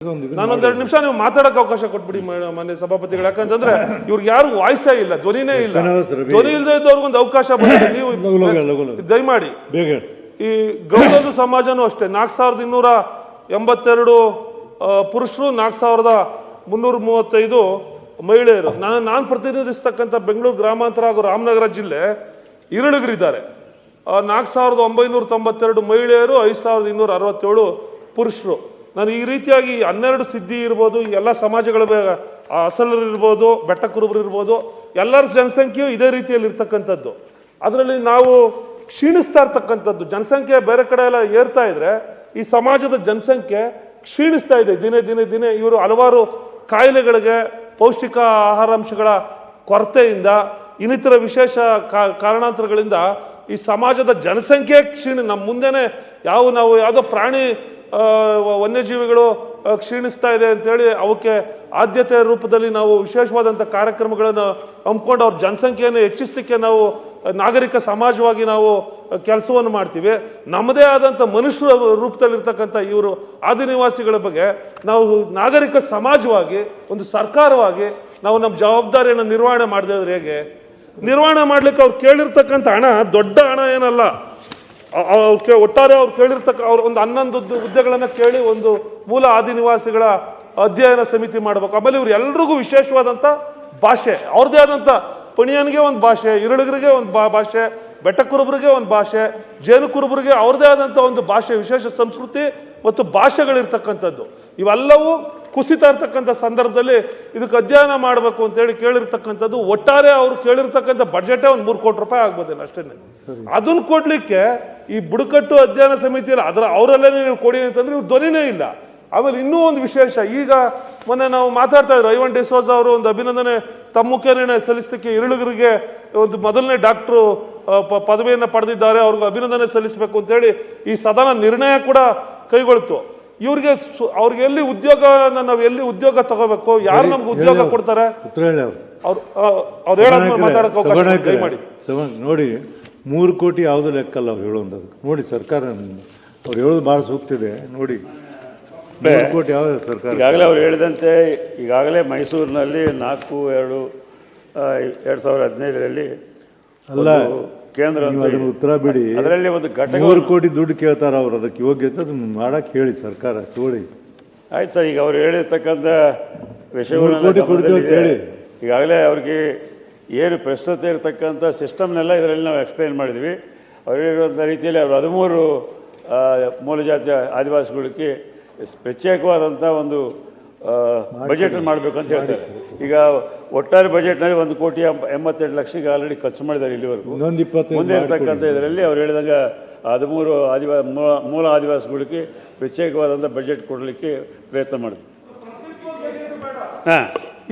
ನಾನೊಂದೆರಡು ನಿಮಿಷ ನೀವು ಮಾತಾಡಕ್ಕೆ ಅವಕಾಶ ಕೊಟ್ಬಿಡಿ ಮಾನ್ಯ ಸಭಾಪತಿಗಳು. ಯಾಕಂತಂದ್ರೆ ಇವ್ರಿಗೆ ಯಾರು ವಾಯ್ಸೇ ಇಲ್ಲ, ಧ್ವನಿನೇ ಇಲ್ಲ. ಧ್ವನಿ ಇಲ್ಲದೆ ಇದ್ದವ್ರಿಗೊಂದು ಅವಕಾಶ ಬಂದಿದೆ. ನೀವು ದಯಮಾಡಿ ಈ ಗೌಡಲು ಸಮಾಜನೂ ಅಷ್ಟೇ 4282 ಪುರುಷರು, 4335 ಮಹಿಳೆಯರು. ನಾನು ಪ್ರತಿನಿಧಿಸ್ತಕ್ಕಂಥ ಬೆಂಗಳೂರು ಗ್ರಾಮಾಂತರ ಹಾಗೂ ರಾಮನಗರ ಜಿಲ್ಲೆ ಇರುಳಿಗರಿದ್ದಾರೆ. 4992 ಮಹಿಳೆಯರು, 5267 ಪುರುಷರು. ನಾನು ಈ ರೀತಿಯಾಗಿ 12 ಸಿದ್ಧಿ ಇರ್ಬೋದು, ಎಲ್ಲ ಸಮಾಜಗಳ ಅಸಲರು ಇರ್ಬೋದು, ಬೆಟ್ಟ ಕುರುಬರು ಇರ್ಬೋದು, ಎಲ್ಲರ ಜನಸಂಖ್ಯೆಯು ಇದೇ ರೀತಿಯಲ್ಲಿ ಇರ್ತಕ್ಕಂಥದ್ದು. ಅದರಲ್ಲಿ ನಾವು ಕ್ಷೀಣಿಸ್ತಾ ಇರ್ತಕ್ಕಂಥದ್ದು ಜನಸಂಖ್ಯೆ ಬೇರೆ ಕಡೆ ಎಲ್ಲ ಏರ್ತಾ ಇದ್ರೆ, ಈ ಸಮಾಜದ ಜನಸಂಖ್ಯೆ ಕ್ಷೀಣಿಸ್ತಾ ಇದೆ ದಿನೇ ದಿನೇ ದಿನೇ. ಇವರು ಹಲವಾರು ಕಾಯಿಲೆಗಳಿಗೆ, ಪೌಷ್ಟಿಕ ಆಹಾರಾಂಶಗಳ ಕೊರತೆಯಿಂದ, ಇನ್ನಿತರ ವಿಶೇಷ ಕಾರಣಾಂತರಗಳಿಂದ ಈ ಸಮಾಜದ ಜನಸಂಖ್ಯೆ ನಮ್ಮ ಮುಂದೆನೆ ನಾವು ಯಾವುದೋ ಪ್ರಾಣಿ ವನ್ಯಜೀವಿಗಳು ಕ್ಷೀಣಿಸ್ತಾ ಇದೆ ಅಂತೇಳಿ ಅವಕ್ಕೆ ಆದ್ಯತೆಯ ರೂಪದಲ್ಲಿ ನಾವು ವಿಶೇಷವಾದಂಥ ಕಾರ್ಯಕ್ರಮಗಳನ್ನು ಹಮ್ಮಿಕೊಂಡು ಅವ್ರ ಜನಸಂಖ್ಯೆಯನ್ನು ಹೆಚ್ಚಿಸಲಿಕ್ಕೆ ನಾವು ನಾಗರಿಕ ಸಮಾಜವಾಗಿ ನಾವು ಕೆಲಸವನ್ನು ಮಾಡ್ತೀವಿ. ನಮ್ಮದೇ ಆದಂಥ ಮನುಷ್ಯರ ರೂಪದಲ್ಲಿರ್ತಕ್ಕಂಥ ಇವರು ಆದಿನಿವಾಸಿಗಳ ಬಗ್ಗೆ ನಾವು ನಾಗರಿಕ ಸಮಾಜವಾಗಿ, ಒಂದು ಸರ್ಕಾರವಾಗಿ ನಾವು ನಮ್ಮ ಜವಾಬ್ದಾರಿಯನ್ನು ನಿರ್ವಹಣೆ ಮಾಡದೇ ಇದ್ರೆ ಹೇಗೆ? ನಿರ್ವಹಣೆ ಮಾಡ್ಲಿಕ್ಕೆ ಅವ್ರು ಕೇಳಿರ್ತಕ್ಕಂಥ ಹಣ ದೊಡ್ಡ ಹಣ ಏನಲ್ಲ. ಒಟ್ಟಾರೆ ಅವ್ರು ಅವ್ರು ಒಂದು 11 ಹುದ್ದೆಗಳನ್ನು ಕೇಳಿ ಒಂದು ಮೂಲ ಆದಿನಿವಾಸಿಗಳ ಅಧ್ಯಯನ ಸಮಿತಿ ಮಾಡಬೇಕು. ಆಮೇಲೆ ಇವ್ರು ಎಲ್ರಿಗೂ ವಿಶೇಷವಾದಂಥ ಭಾಷೆ, ಅವ್ರದ್ದೇ ಆದಂಥ, ಪಣಿಯನ್ಗೆ ಒಂದು ಭಾಷೆ, ಇರುಳಿಗರಿಗೆ ಒಂದು ಭಾಷೆ, ಬೆಟ್ಟ ಕುರುಬರಿಗೆ ಒಂದು ಭಾಷೆ, ಜೇನು ಕುರುಬರಿಗೆ ಅವ್ರದ್ದೇ ಆದಂಥ ಒಂದು ಭಾಷೆ, ವಿಶೇಷ ಸಂಸ್ಕೃತಿ ಮತ್ತು ಭಾಷೆಗಳಿರ್ತಕ್ಕಂಥದ್ದು. ಇವೆಲ್ಲವೂ ಕುಸಿತಾ ಇರ್ತಕ್ಕಂಥ ಸಂದರ್ಭದಲ್ಲಿ ಇದಕ್ಕೆ ಅಧ್ಯಯನ ಮಾಡಬೇಕು ಅಂತೇಳಿ ಕೇಳಿರ್ತಕ್ಕಂಥದ್ದು. ಒಟ್ಟಾರೆ ಅವರು ಕೇಳಿರ್ತಕ್ಕಂಥ ಬಡ್ಜೆಟೇ ಒಂದು 3 ಕೋಟಿ ರೂಪಾಯಿ ಆಗ್ಬೋದೇನು ಅಷ್ಟೇ. ಅದನ್ನು ಕೊಡ್ಲಿಕ್ಕೆ ಈ ಬುಡಕಟ್ಟು ಅಧ್ಯಯನ ಸಮಿತಿಯಲ್ಲಿ ಅವರಲ್ಲೇ ನೀವು ಕೊಡಿ ಅಂತಂದ್ರೆ ಇವ್ರು ಧ್ವನಿನೇ ಇಲ್ಲ. ಆಮೇಲೆ ಇನ್ನೂ ಒಂದು ವಿಶೇಷ, ಈಗ ಮೊನ್ನೆ ನಾವು ಮಾತಾಡ್ತಾ ಇದ್ರು, ಐವನ್ ಡಿಸೋಜ ಅವರು ಒಂದು ಅಭಿನಂದನೆ ತಮ್ಮ ಮುಖೇನ ಸಲ್ಲಿಸಲಿಕ್ಕೆ ಇರುಳಿಗರಿಗೆ ಒಂದು ಮೊದಲನೇ ಡಾಕ್ಟ್ರು ಪದವಿಯನ್ನು ಪಡೆದಿದ್ದಾರೆ, ಅವ್ರಿಗೆ ಅಭಿನಂದನೆ ಸಲ್ಲಿಸಬೇಕು ಅಂತೇಳಿ ಈ ಸದನ ನಿರ್ಣಯ ಕೂಡ ಕೈಗೊಳ್ತು. ಅವ್ರಿಗೆ ಎಲ್ಲಿ ಉದ್ಯೋಗ, ನಾವು ಎಲ್ಲಿ ಉದ್ಯೋಗ ತಗೋಬೇಕು, ಯಾರು ನಮ್ಗೆ ಉದ್ಯೋಗ ಕೊಡ್ತಾರೆ? ಅವ್ರು ಹೇಳೋದು ಮಾತಾಡಕ್ಕೆ ಅವಕಾಶ ಮಾಡಿ ನೋಡಿ. 3 ಕೋಟಿ ಯಾವುದು ಲೆಕ್ಕಲ್ಲ ಅವ್ರು ಹೇಳೋದು. ನೋಡಿ, ಸರ್ಕಾರ ಅವ್ರು ಹೇಳೋದು ಭಾಳ ಸೂಕ್ತಿದೆ ನೋಡಿ. 3 ಕೋಟಿ ಯಾವ್ದು ಸರ್ಕಾರ? ಈಗಾಗಲೇ ಅವ್ರು ಹೇಳಿದಂತೆ ಈಗಾಗಲೇ ಮೈಸೂರಿನಲ್ಲಿ 4/2/2015 ಅಲ್ಲ ಕೇಂದ್ರ ಅದನ್ನು ಉತ್ತರ ಬಿಡಿ. ಅದರಲ್ಲಿ ಒಂದು ಘಟಕ 3 ಕೋಟಿ ದುಡ್ಡು ಕೇಳ್ತಾರ ಅವ್ರು, ಅದಕ್ಕೆ ಯೋಗ್ಯತೆ ಅದನ್ನು ಮಾಡಕ್ಕೆ ಹೇಳಿ ಸರ್ಕಾರ ತೋಳಿ. ಆಯ್ತು ಸರ್, ಈಗ ಅವ್ರು ಹೇಳಿರ್ತಕ್ಕಂಥ ವಿಷಯಗಳು ಹೇಳಿ. ಈಗಾಗಲೇ ಅವ್ರಿಗೆ ಏನು ಪ್ರಸ್ತುತ ಇರತಕ್ಕಂಥ ಸಿಸ್ಟಮ್ನೆಲ್ಲ ಇದರಲ್ಲಿ ನಾವು ಎಕ್ಸ್ಪ್ಲೈನ್ ಮಾಡಿದ್ವಿ. ಅವ್ರು ಹೇಳಿರುವಂಥ ರೀತಿಯಲ್ಲಿ ಅವರು 13 ಮೂಲ ಜಾತಿಯ ಆದಿವಾಸಿಗಳಿಗೆ ಪ್ರತ್ಯೇಕವಾದಂಥ ಒಂದು ಬಜೆಟ್ ಮಾಡಬೇಕು ಅಂತ ಹೇಳ್ತಾರೆ. ಈಗ ಒಟ್ಟಾರೆ ಬಜೆಟ್ನಲ್ಲಿ 1,82,00,000 ಈಗ ಆಲ್ರೆಡಿ ಖರ್ಚು ಮಾಡಿದ್ದಾರೆ ಇಲ್ಲಿವರೆಗೂ. ಮುಂದೆ ಇರ್ತಕ್ಕಂಥ ಇದರಲ್ಲಿ ಅವ್ರು ಹೇಳಿದಾಗ 13 ಮೂಲ ಆದಿವಾಸಿಗಳಿಗೆ ಪ್ರತ್ಯೇಕವಾದಂಥ ಬಜೆಟ್ ಕೊಡಲಿಕ್ಕೆ ಪ್ರಯತ್ನ ಮಾಡಿದ್ವಿ.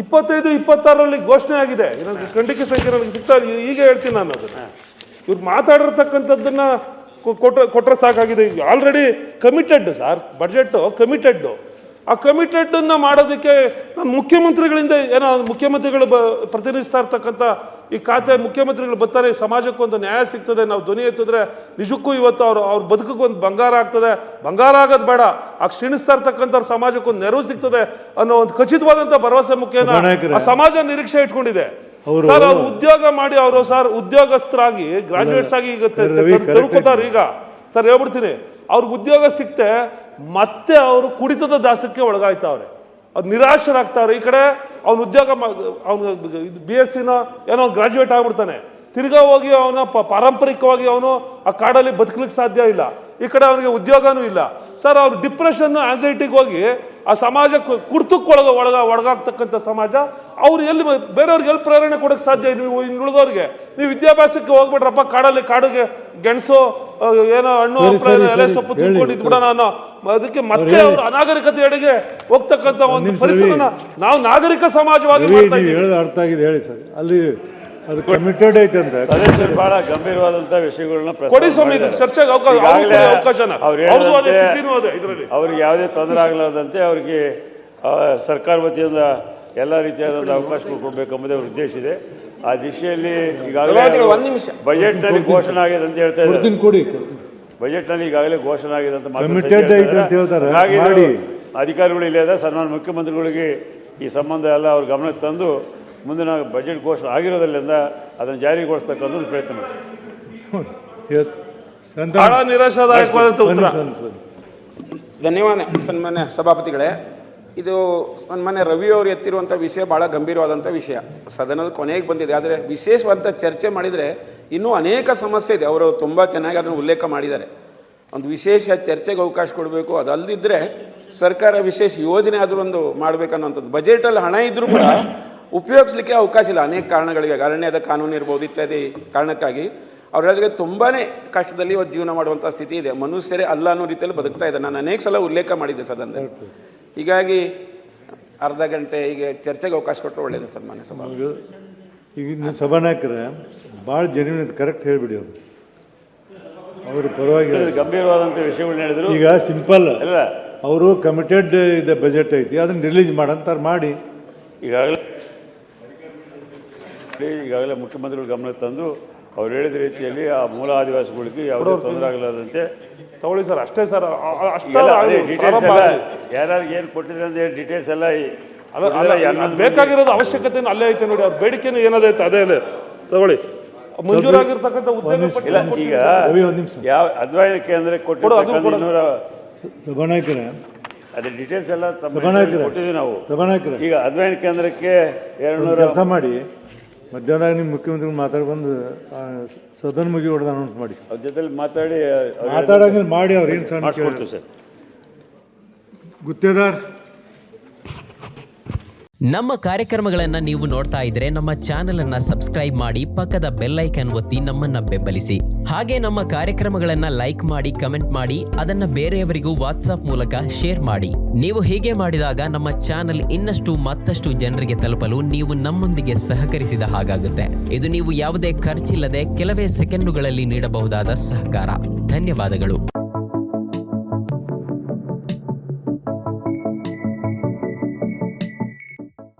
25-26ರಲ್ಲಿ ಘೋಷಣೆ ಆಗಿದೆ. ಖಂಡಿಕೆ ಸಂಖ್ಯೆ ಸಿಗ್ತಾ, ಈಗ ಹೇಳ್ತೀನಿ ನಾನು ಅದನ್ನ. ಇವ್ರು ಮಾತಾಡಿರ್ತಕ್ಕಂಥದ್ದನ್ನ ಕೊಟ್ಟರೆ ಸಾಕಾಗಿದೆ. Already committed sir, budget committed. ಆ ಕಮಿಟೆಡ್ ಅನ್ನ ಮಾಡೋದಕ್ಕೆ ನಾನು ಮುಖ್ಯಮಂತ್ರಿಗಳಿಂದ ಮುಖ್ಯಮಂತ್ರಿಗಳು ಪ್ರತಿನಿಧಿಸ್ತಾ ಇರ್ತಕ್ಕಂಥ ಈ ಖಾತೆ ಮುಖ್ಯಮಂತ್ರಿಗಳು ಬರ್ತಾರೆ, ಸಮಾಜಕ್ಕೊಂದು ನ್ಯಾಯ ಸಿಗ್ತದೆ, ನಾವು ಧ್ವನಿ ಎತ್ತಿದ್ರೆ ನಿಜಕ್ಕೂ ಇವತ್ತು ಅವ್ರ ಬದುಕಿಗೆ ಒಂದು ಬಂಗಾರ ಆಗ್ತದೆ. ಬಂಗಾರ ಆಗೋದು ಬೇಡ, ಆ ಕ್ಷೀಣಿಸ್ತಾ ಇರ್ತಕ್ಕಂಥ ಸಮಾಜಕ್ಕೊಂದು ನೆರವು ಸಿಗ್ತದೆ ಅನ್ನೋ ಒಂದು ಖಚಿತವಾದಂಥ ಭರವಸೆ ಮುಖ್ಯನ ಆ ಸಮಾಜ ನಿರೀಕ್ಷೆ ಇಟ್ಕೊಂಡಿದೆ. ಸರ್, ಅವ್ರು ಉದ್ಯೋಗ ಮಾಡಿ ಅವರು ಸರ್ ಉದ್ಯೋಗಸ್ಥರಾಗಿ ಗ್ರಾಜುಯೇಟ್ಸ್ ಆಗಿ ಈಗ ತಿಳ್ಕೊತಾರೆ. ಈಗ ಸರ್ ಹೇಳ್ಬಿಡ್ತೀನಿ, ಅವ್ರಿಗೆ ಉದ್ಯೋಗ ಸಿಕ್ತೆ ಮತ್ತೆ ಅವರು ಕುಡಿತದ ದಾಸಕ್ಕೆ ಒಳಗಾಯ್ತಾವ್ರೆ, ಅವ್ರು ನಿರಾಶರಾಗ್ತಾವ್ರೆ. ಈ ಕಡೆ ಅವ್ನ ಉದ್ಯೋಗ, ಅವ್ನು BSc ಏನೋ ಗ್ರಾಜುಯೇಟ್ ಆಗ್ಬಿಡ್ತಾನೆ, ತಿರ್ಗಾ ಹೋಗಿ ಅವನ ಪಾರಂಪರಿಕವಾಗಿ ಅವನು ಆ ಕಾಡಲ್ಲಿ ಬದುಕಲಿಕ್ಕೆ ಸಾಧ್ಯ ಇಲ್ಲ. ಈ ಕಡೆ ಅವನಿಗೆ ಉದ್ಯೋಗನೂ ಇಲ್ಲ. ಸರ್, ಅವ್ರು ಡಿಪ್ರೆಷನ್, ಆನ್ಸೈಟಿಗೆ ಹೋಗಿ ಆ ಸಮಾಜಕ್ಕೆ ಕುರ್ತಕ್ಕೆ ಒಳಗಾಗ್ತಕ್ಕಂಥ ಸಮಾಜ. ಅವ್ರು ಎಲ್ಲಿ ಬೇರೆಯವ್ರಿಗೆ ಎಲ್ಲಿ ಪ್ರೇರಣೆ ಕೊಡೋಕ್ಕೆ ಸಾಧ್ಯ? ನೀವು ಇನ್ನುಳಿದವ್ರಿಗೆ ನೀವು ವಿದ್ಯಾಭ್ಯಾಸಕ್ಕೆ ಹೋಗ್ಬಿಟ್ರಪ್ಪ, ಕಾಡಿಗೆ ಗೆಣಸು ಏನೋ ಹಣ್ಣು ಹಂಪಲ ಎಲೆ ಸೊಪ್ಪು ತಿಳ್ಕೊಂಡು ಇದ್ಬಿಡೋಣ ಅನ್ನೋ ಅದಕ್ಕೆ ಮತ್ತೆ ಅವರು ಅನಾಗರಿಕತೆ ಎಡೆಗೆ ಹೋಗ್ತಕ್ಕಂಥ ಒಂದು ಪರಿಸರನ ನಾವು ನಾಗರಿಕ ಸಮಾಜವಾಗಿ ಅರ್ಥ ಆಗಿದೆ ಹೇಳಿ ಸರ್. ಅಲ್ಲಿ ಅದು ಕಮಿಟೆಡ್ ಐತೆ ಅಂತ ಸದಸ್ಯರು ಬಹಳ ಗಂಭೀರವಾದಂಥ ವಿಷಯಗಳನ್ನ ಕೊಡಿ ಸ್ವಾಮಿ, ಚರ್ಚೆಗೆ ಅವಕಾಶನ. ಅವ್ರಿಗೆ ಯಾವುದೇ ತೊಂದರೆ ಆಗಲಾರ್ದಂತೆ ಅವ್ರಿಗೆ ಸರ್ಕಾರ ವತಿಯಿಂದ ಎಲ್ಲ ರೀತಿಯಾದ ಅವಕಾಶ ಕೊಡಬೇಕೆಂಬುದೇ ಅವ್ರ ಉದ್ದೇಶ ಇದೆ. ಆ ದಿಶೆಯಲ್ಲಿ ಈಗಾಗಲೇ ಬಜೆಟ್ನಲ್ಲಿ ಘೋಷಣೆ ಆಗಿದೆ ಅಂತ ಹೇಳ್ತಾ ಇದ್ದಾರೆ. ಬಜೆಟ್ನಲ್ಲಿ ಈಗಾಗಲೇ ಘೋಷಣೆ ಆಗಿದೆ ಅಂತ ಹಾಗಾಗಿ ಅಧಿಕಾರಿಗಳು ಇಲ್ಲದ ಸನ್ಮಾನ್ಯ ಮುಖ್ಯಮಂತ್ರಿಗಳಿಗೆ ಈ ಸಂಬಂಧ ಎಲ್ಲ ಅವ್ರ ಗಮನಕ್ಕೆ ತಂದು ಮುಂದಿನ ಬಜೆಟ್ ಘೋಷಣೆ ಆಗಿರೋದ್ರಿಂದ ಅದನ್ನು ಜಾರಿಗೊಳಿಸ್ತಕ್ಕಂಥದ್ದು ಪ್ರಯತ್ನ ಮಾಡಿ. ಬಹಳ ನಿರಾಶಾದಾಯಕವಾದಂಥ ಉತ್ತರ. ಧನ್ಯವಾದ ಸನ್ಮಾನ್ಯ ಸಭಾಪತಿಗಳೇ. ಇದು ಸನ್ಮಾನ್ಯ ರವಿ ಅವರು ಎತ್ತಿರುವಂಥ ವಿಷಯ ಭಾಳ ಗಂಭೀರವಾದಂಥ ವಿಷಯ, ಸದನದ ಕೊನೆಗೆ ಬಂದಿದೆ. ಆದರೆ ವಿಶೇಷವಾದಂಥ ಚರ್ಚೆ ಮಾಡಿದರೆ ಇನ್ನೂ ಅನೇಕ ಸಮಸ್ಯೆ ಇದೆ. ಅವರು ತುಂಬ ಚೆನ್ನಾಗಿ ಅದನ್ನು ಉಲ್ಲೇಖ ಮಾಡಿದ್ದಾರೆ. ಒಂದು ವಿಶೇಷ ಚರ್ಚೆಗೆ ಅವಕಾಶ ಕೊಡಬೇಕು. ಅದಲ್ಲದಿದ್ದರೆ ಸರ್ಕಾರ ವಿಶೇಷ ಯೋಜನೆ ಆದರೂ ಒಂದು ಮಾಡಬೇಕನ್ನೋಂಥದ್ದು. ಬಜೆಟಲ್ಲಿ ಹಣ ಇದ್ದರೂ ಕೂಡ ಉಪಯೋಗಿಸ್ಲಿಕ್ಕೆ ಅವಕಾಶ ಇಲ್ಲ ಅನೇಕ ಕಾರಣಗಳಿಗೆ, ಅರಣ್ಯದ ಕಾನೂನು ಇರ್ಬೋದು ಇತ್ಯಾದಿ ಕಾರಣಕ್ಕಾಗಿ ಅವರಿಗೆ ತುಂಬಾ ಕಷ್ಟದಲ್ಲಿ ಇವತ್ತು ಜೀವನ ಮಾಡುವಂಥ ಸ್ಥಿತಿ ಇದೆ. ಮನುಷ್ಯರೇ ಅಲ್ಲ ಅನ್ನೋ ರೀತಿಯಲ್ಲಿ ಬದುಕ್ತಾ ಇದ್ದಾರೆ. ನಾನು ಅನೇಕ ಸಲ ಉಲ್ಲೇಖ ಮಾಡಿದ್ದೆ ಸದನದಲ್ಲಿ. ಹೀಗಾಗಿ ಅರ್ಧ ಗಂಟೆ ಈಗ ಚರ್ಚೆಗೆ ಅವಕಾಶ ಕೊಟ್ಟರೆ ಒಳ್ಳೆಯದು ಸನ್ಮಾನ್ಯ ಸಭಾ. ಈಗ ನೀವು ಸಭಾನಾಯಕರೇ ಭಾಳ ಜೆನ್ಯೂನ್ ಕರೆಕ್ಟ್ ಹೇಳಿಬಿಡಿ ಅವರು ಪರವಾಗಿ ಗಂಭೀರವಾದಂಥ ವಿಷಯಗಳನ್ನ ಹೇಳಿದ್ರು. ಈಗ ಸಿಂಪಲ್ ಅಲ್ಲ, ಅವರು ಕಮಿಟೆಡ್ ಇದೆ ಬಜೆಟ್ ಐತಿ, ಅದನ್ನು ರಿಲೀಸ್ ಮಾಡಂತಾರೆ ಮಾಡಿ. ಈಗಾಗಲೇ ಮುಖ್ಯಮಂತ್ರಿಗಳು ಗಮನಕ್ಕೆ ತಂದು ಅವ್ರು ಹೇಳಿದ ರೀತಿಯಲ್ಲಿ ಆ ಮೂಲ ಆದಿವಾಸಿಗಳಿಗೆ ಯಾವುದೇ ತೊಂದರೆ ಆಗಲಾದಂತೆ ತಗೊಳ್ಳಿ ಸರ್, ಅಷ್ಟೇ ಸರ್. ಡೀಟೇಲ್ಸ್ ಎಲ್ಲ ಯಾರ್ಯಾರಿಗೆ ಏನು ಕೊಟ್ಟಿದ್ರೆ ಅಂತ ಹೇಳಿ ಡೀಟೇಲ್ಸ್ ಎಲ್ಲ ಬೇಕಾಗಿರೋದು ಅವಶ್ಯಕತೆನೂ ಅಲ್ಲೇ ಐತೆ ನೋಡಿ. ಅವ್ರ ಬೇಡಿಕೆನೂ ಏನದೈತೆ ಅದೇ ಇದೆ, ತಗೊಳ್ಳಿ. ಮಂಜೂರಾಗಿರ್ತಕ್ಕಂಥ ಇಲ್ಲ. ಈಗ ಯಾವ ಅದ್ವೈತ ಕೇಂದ್ರಕ್ಕೆ ಕೊಟ್ಟಿರೋ ಸಭಾನಾಯಕರೇ ಅದೇ ಡೀಟೇಲ್ಸ್ ಎಲ್ಲ ಕೊಟ್ಟಿದ್ದೀವಿ ನಾವು. ಸಭಾನಾಯಕರೇ ಈಗ ಅದ್ವೈತ ಕೇಂದ್ರಕ್ಕೆ 200 ಕೆಲಸ ಮಾಡಿ, ಮಧ್ಯಾಹ್ನ ನಿಮ್ಮ ಮುಖ್ಯಮಂತ್ರಿಗಳು ಮಾತಾಡ್ಬಂದು ಸದನ ಮುಗಿ ಹೊಡೆದು ಅನೌನ್ಸ್ ಮಾಡಿ, ಅವ್ರ ಜೊತೆಲಿ ಮಾತಾಡಂಗೆ ಮಾಡಿ. ಅವ್ರು ಏನು ಸಣ್ಣ ಮಾಡಿಸ್ಕೊಡ್ತೀವಿ ಸರ್. ಗುತ್ತೇದಾರ್, ನಮ್ಮ ಕಾರ್ಯಕ್ರಮಗಳನ್ನು ನೀವು ನೋಡ್ತಾ ಇದ್ರೆ ನಮ್ಮ ಚಾನೆಲ್ ಅನ್ನ ಸಬ್ಸ್ಕ್ರೈಬ್ ಮಾಡಿ, ಪಕ್ಕದ ಬೆಲ್ ಐಕಾನ್ ಒತ್ತಿ ನಮ್ಮನ್ನ ಬೆಂಬಲಿಸಿ. ಹಾಗೆ ನಮ್ಮ ಕಾರ್ಯಕ್ರಮಗಳನ್ನ ಲೈಕ್ ಮಾಡಿ, ಕಮೆಂಟ್ ಮಾಡಿ, ಅದನ್ನ ಬೇರೆಯವರಿಗೂ ವಾಟ್ಸ್ಆಪ್ ಮೂಲಕ ಶೇರ್ ಮಾಡಿ. ನೀವು ಹೀಗೆ ಮಾಡಿದಾಗ ನಮ್ಮ ಚಾನೆಲ್ ಇನ್ನಷ್ಟು ಮತ್ತಷ್ಟು ಜನರಿಗೆ ತಲುಪಲು ನೀವು ನಮ್ಮೊಂದಿಗೆ ಸಹಕರಿಸಿದ ಹಾಗಾಗುತ್ತೆ. ಇದು ನೀವು ಯಾವುದೇ ಖರ್ಚಿಲ್ಲದೆ ಕೆಲವೇ ಸೆಕೆಂಡುಗಳಲ್ಲಿ ನೀಡಬಹುದಾದ ಸಹಕಾರ. ಧನ್ಯವಾದಗಳು.